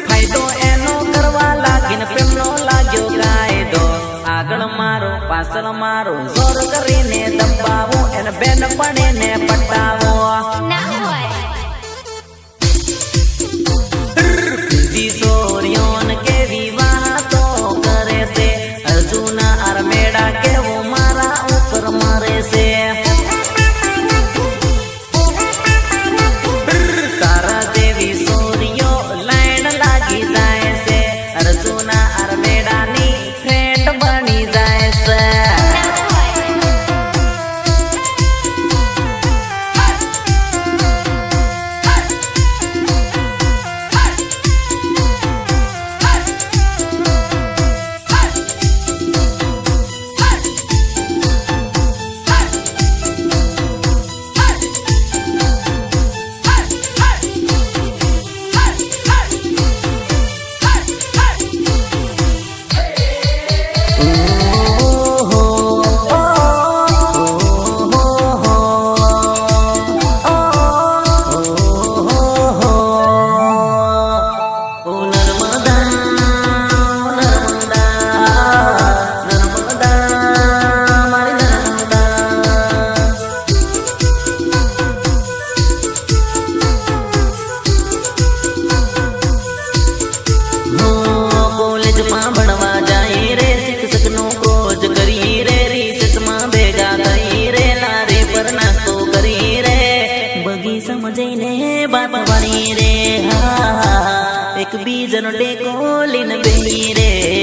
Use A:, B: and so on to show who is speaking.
A: फायदो एनो करवा लागिन प्रेमनो लाग्यो कायदो आगळ मारो पासल मारो जोर करीने दबावो एन बेन पड़े पटावो ना होय जी सोरियोन के विवाह तो करे से अर्जुन और मेड़ा के वो मारा ऊपर मारे से तारा देवी सोरियो लाइन लागी जाए से अर्जुन और मेड़ा नी फ्रेंड बनी जाए से बात बनी रे एक बीजन डेको लिन बेही रे।